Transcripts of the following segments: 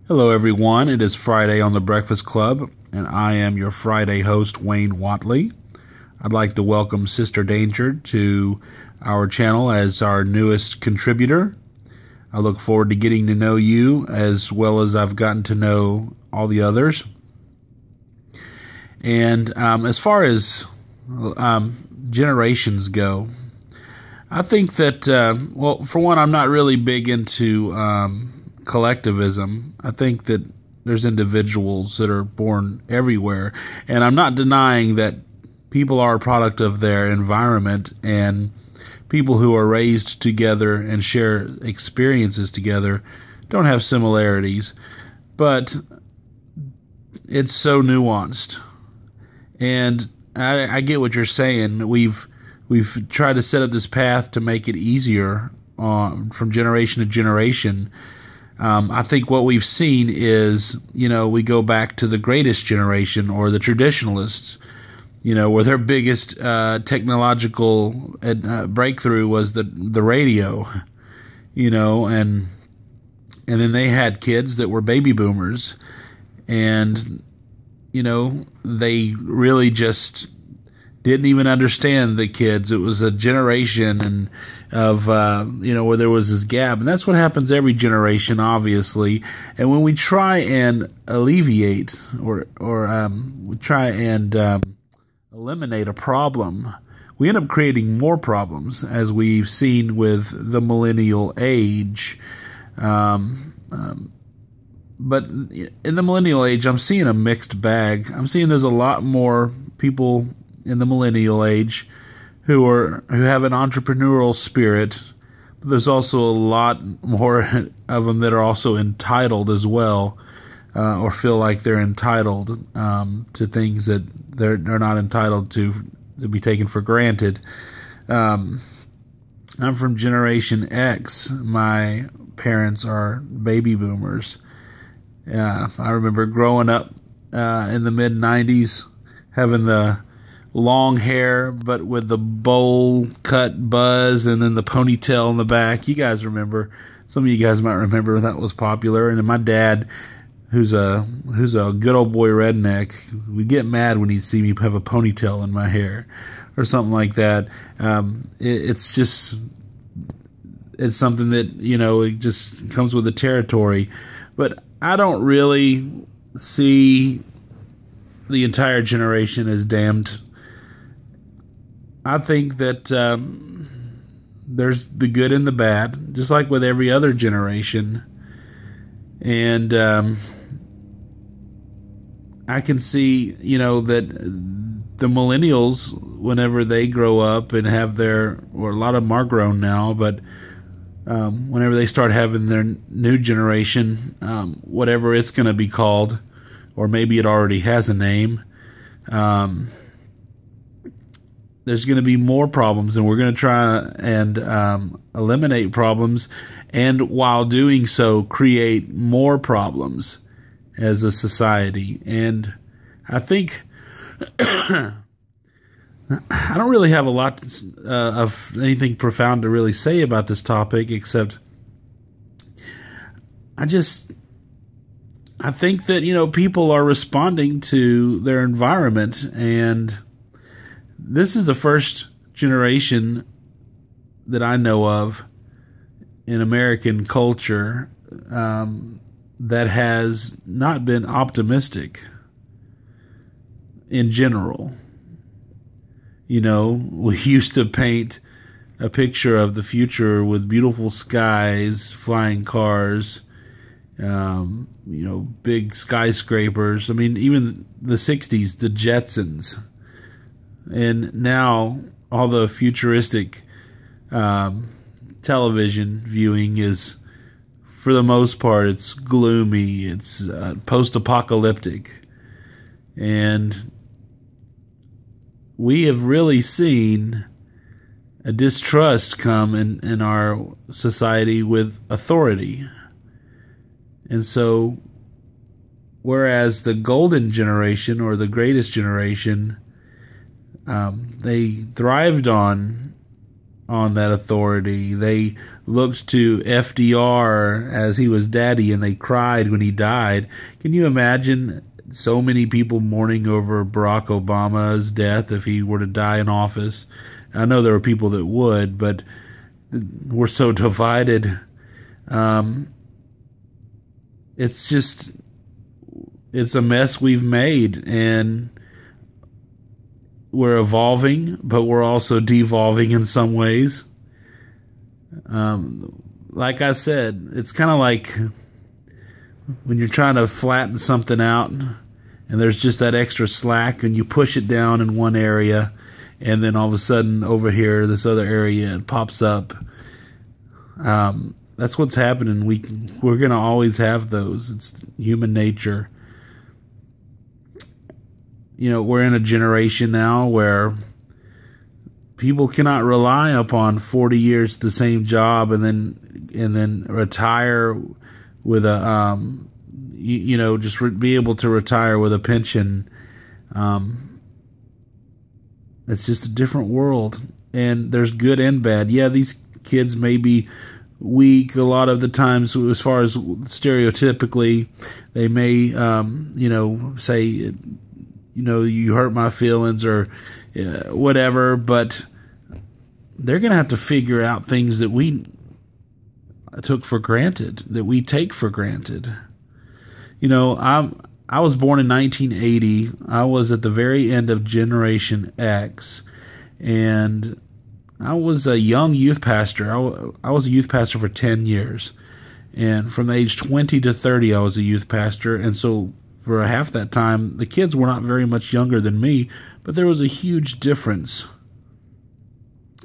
Hello, everyone. It is Friday on the Breakfast Club, and I am your Friday host, Wayne Watley. I'd like to welcome Sister Danger to our channel as our newest contributor. I look forward to getting to know you as well as I've gotten to know all the others. And as far as generations go, I think that, well, for one, I'm not really big into collectivism. I think that there's individuals that are born everywhere, and I'm not denying that people are a product of their environment, and people who are raised together and share experiences together don't have similarities, but it's so nuanced. And I get what you're saying. We've tried to set up this path to make it easier from generation to generation. I think what we've seen is, we go back to the greatest generation or the traditionalists, where their biggest technological breakthrough was the radio, and then they had kids that were baby boomers, and they really just didn't even understand the kids. It was a generation of where there was this gap, and that's what happens every generation, obviously. And when we try and alleviate or we try and eliminate a problem, we end up creating more problems, as we've seen with the millennial age. But in the millennial age, I'm seeing a mixed bag. I'm seeing there's a lot more people in the millennial age who have an entrepreneurial spirit, but there's also a lot more of them that are also entitled as well, or feel like they're entitled to things that they're not entitled to be taken for granted. I'm from Generation X. My parents are baby boomers. I remember growing up in the mid-'90s, having the long hair, but with the bowl cut buzz and then the ponytail in the back. You guys remember? Some of you guys might remember that was popular. And then my dad, who's a good old boy redneck, would get mad when he'd see me have a ponytail in my hair or something like that. It's something that, it just comes with the territory. But I don't really see the entire generation as damned. I think that there's the good and the bad, just like with every other generation. And I can see, that the millennials, whenever they grow up and have or a lot of them are grown now, but whenever they start having their new generation, whatever it's going to be called, or maybe it already has a name, there's going to be more problems, and we're going to try and eliminate problems, and while doing so, create more problems as a society. And I think I don't really have a lot of anything profound to really say about this topic, except I think that, people are responding to their environment, and this is the first generation that I know of in American culture that has not been optimistic in general. We used to paint a picture of the future with beautiful skies, flying cars, big skyscrapers. I mean, even the 60s, the Jetsons. And now all the futuristic television viewing is, for the most part, it's gloomy, it's post-apocalyptic. And we have really seen a distrust come in our society with authority. And so, whereas the golden generation, or the greatest generation, they thrived on on that authority. They looked to FDR as he was daddy, and they cried when he died. Can you imagine so many people mourning over Barack Obama's death if he were to die in office? I know there are people that would, but we're so divided. It's a mess we've made, and we're evolving, but we're also devolving in some ways. Like I said, it's kind of like when you're trying to flatten something out and there's just that extra slack, and you push it down in one area, and then all of a sudden over here, this other area, it pops up. That's what's happening. We're going to always have those. It's human nature. You know, we're in a generation now where people cannot rely upon 40 years the same job and then retire with a just be able to retire with a pension. It's just a different world, and there's good and bad. Yeah, these kids may be weak a lot of the times, as far as stereotypically. They may say, you hurt my feelings or whatever, but they're going to have to figure out things that we took for granted, that we take for granted. I was born in 1980. I was at the very end of Generation X, and I was a young youth pastor. I was a youth pastor for 10 years, and from the age 20 to 30, I was a youth pastor, and so for half that time, the kids were not very much younger than me, but there was a huge difference.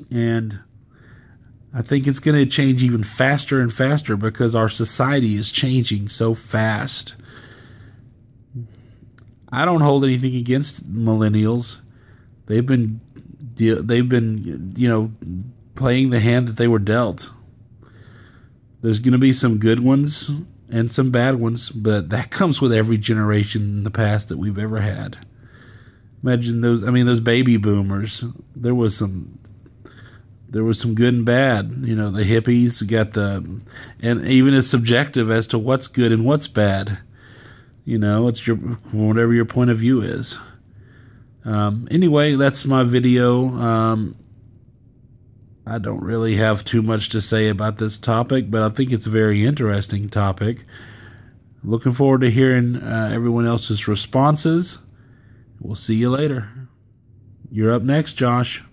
And I think it's going to change even faster and faster because our society is changing so fast. I don't hold anything against millennials. They've been playing the hand that they were dealt. There's going to be some good ones and some bad ones, but that comes with every generation in the past that we've ever had. Imagine those baby boomers. There was some good and bad. The hippies got and even it's subjective as to what's good and what's bad. It's whatever your point of view is. Anyway, that's my video. I don't really have too much to say about this topic, but I think it's a very interesting topic. Looking forward to hearing everyone else's responses. We'll see you later. You're up next, Josh.